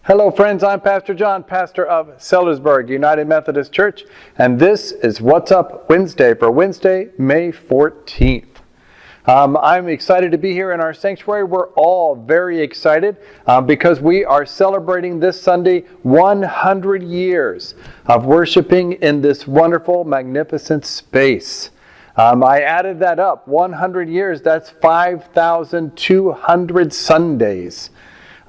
Hello friends, I'm Pastor John, pastor of Sellersburg United Methodist Church, and this is What's Up Wednesday for Wednesday, May 14th. I'm excited to be here in our sanctuary. We're all very excited because we are celebrating this Sunday 100 years of worshiping in this wonderful, magnificent space. I added that up, 100 years, that's 5,200 Sundays.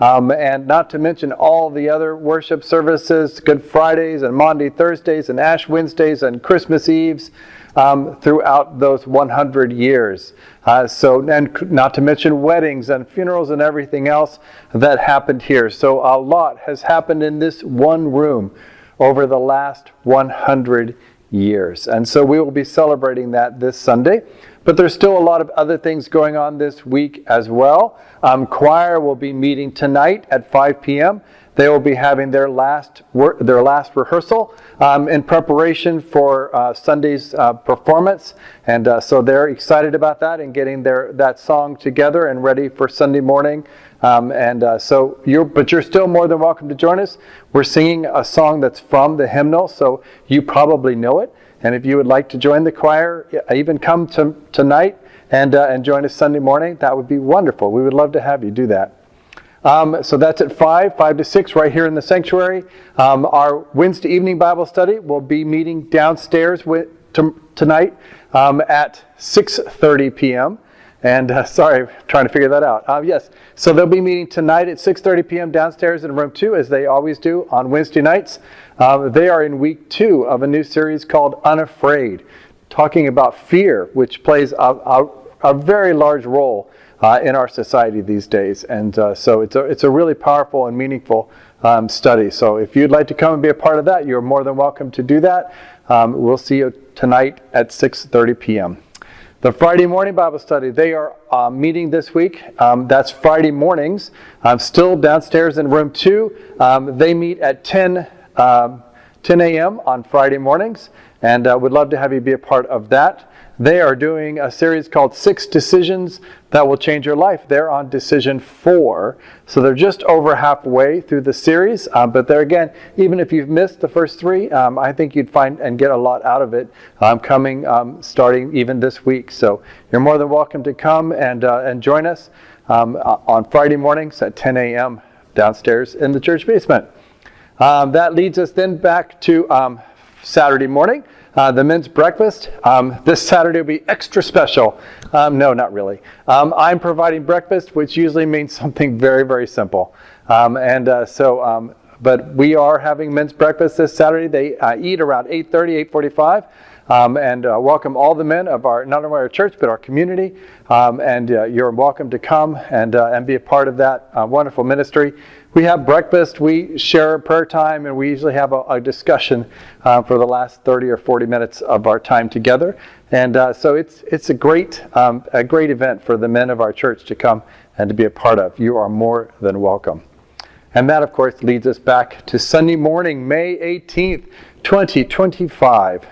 And not to mention all the other worship services, Good Fridays and Maundy Thursdays and Ash Wednesdays and Christmas Eves throughout those 100 years. And not to mention weddings and funerals and everything else that happened here. So a lot has happened in this one room over the last 100 years. And so we will be celebrating that this Sunday. But there's still a lot of other things going on this week as well. Choir will be meeting tonight at 5 p.m. They will be having their last rehearsal in preparation for Sunday's performance. And so they're excited about that and getting that song together and ready for Sunday morning. But you're still more than welcome to join us. We're singing a song that's from the hymnal, so you probably know it. And if you would like to join the choir, even come tonight and join us Sunday morning, that would be wonderful. We would love to have you do that. So that's at 5 to 6 right here in the sanctuary. Our Wednesday evening Bible study will be meeting downstairs tonight at 6:30 p.m. And sorry, trying to figure that out. Yes, so they'll be meeting tonight at 6:30 p.m. downstairs in room 2, as they always do on Wednesday nights. They are in week 2 of a new series called Unafraid, talking about fear, which plays a very large role in our society these days. And so it's a really powerful and meaningful study. So if you'd like to come and be a part of that, you're more than welcome to do that. We'll see you tonight at 6:30 p.m. The Friday morning Bible study, they are meeting this week. That's Friday mornings. Still downstairs in room 2. They meet at 10 a.m. on Friday mornings, and would love to have you be a part of that. They are doing a series called 6 Decisions That Will Change Your Life. They're on decision 4. So they're just over halfway through the series. But there again, even if you've missed the first 3, I think you'd find and get a lot out of it starting even this week. So you're more than welcome to come and join us on Friday mornings at 10 a.m. downstairs in the church basement. That leads us then back to Saturday morning. The men's breakfast. This Saturday will be extra special. No, not really. I'm providing breakfast, which usually means something very, very simple. But we are having men's breakfast this Saturday. They eat around 8:30, 8:45. Welcome all the men of not only our church, but our community. You're welcome to come and be a part of that wonderful ministry. We have breakfast, we share prayer time, and we usually have a discussion for the last 30 or 40 minutes of our time together. So it's a great event for the men of our church to come and to be a part of. You are more than welcome. And that, of course, leads us back to Sunday morning, May 18th, 2025.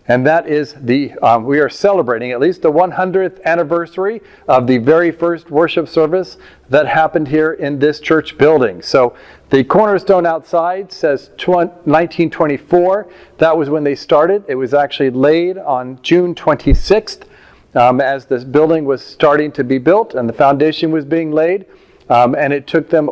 And that is we are celebrating at least the 100th anniversary of the very first worship service that happened here in this church building. So the cornerstone outside says 1924. That was when they started. It was actually laid on June 26th as this building was starting to be built and the foundation was being laid. And it took them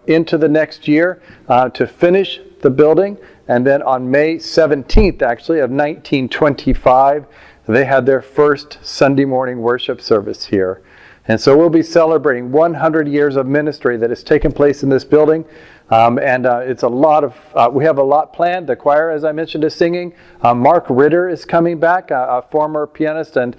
into the next year to finish the building. And then on May 17th, actually, of 1925, they had their first Sunday morning worship service here. And so we'll be celebrating 100 years of ministry that has taken place in this building. It's a lot of, we have a lot planned. The choir, as I mentioned, is singing. Mark Ritter is coming back, a former pianist and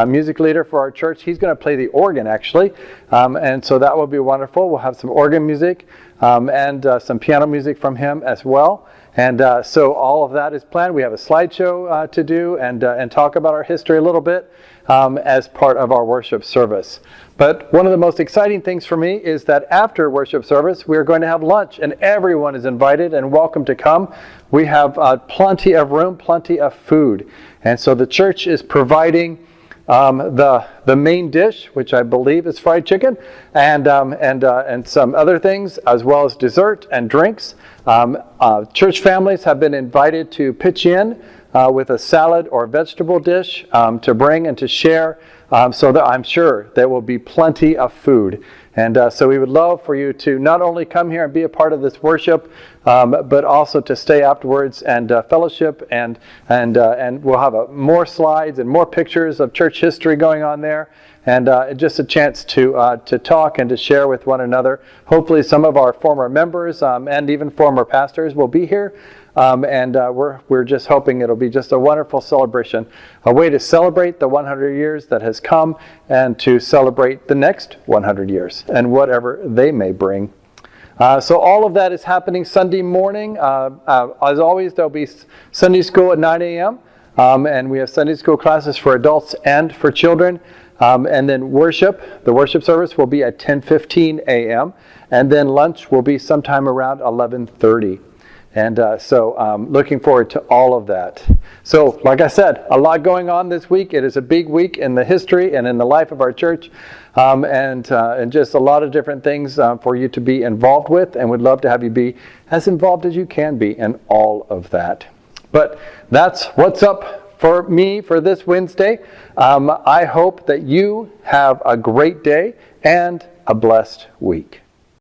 music leader for our church. He's going to play the organ, actually. And so that will be wonderful. We'll have some organ music and some piano music from him as well. And so all of that is planned. We have a slideshow to do and talk about our history a little bit as part of our worship service. But one of the most exciting things for me is that after worship service, we're going to have lunch, and everyone is invited and welcome to come. We have plenty of room, plenty of food. And so the church is providing the main dish, which I believe is fried chicken, and some other things, as well as dessert and drinks. Church families have been invited to pitch in with a salad or vegetable dish to bring and to share, so that I'm sure there will be plenty of food. And so we would love for you to not only come here and be a part of this worship, but also to stay afterwards and fellowship, and we'll have more slides and more pictures of church history going on there, and just a chance to talk and to share with one another. Hopefully some of our former members and even former pastors will be here. We're just hoping it'll be just a wonderful celebration, a way to celebrate the 100 years that has come and to celebrate the next 100 years and whatever they may bring. So all of that is happening Sunday morning. As always, there'll be Sunday school at 9 a.m. And we have Sunday school classes for adults and for children. And then the worship service will be at 10:15 a.m. And then lunch will be sometime around 11:30. And so looking forward to all of that. So like I said, a lot going on this week. It is a big week in the history and in the life of our church. And just a lot of different things for you to be involved with. And we'd love to have you be as involved as you can be in all of that. But that's what's up for me for this Wednesday. I hope that you have a great day and a blessed week.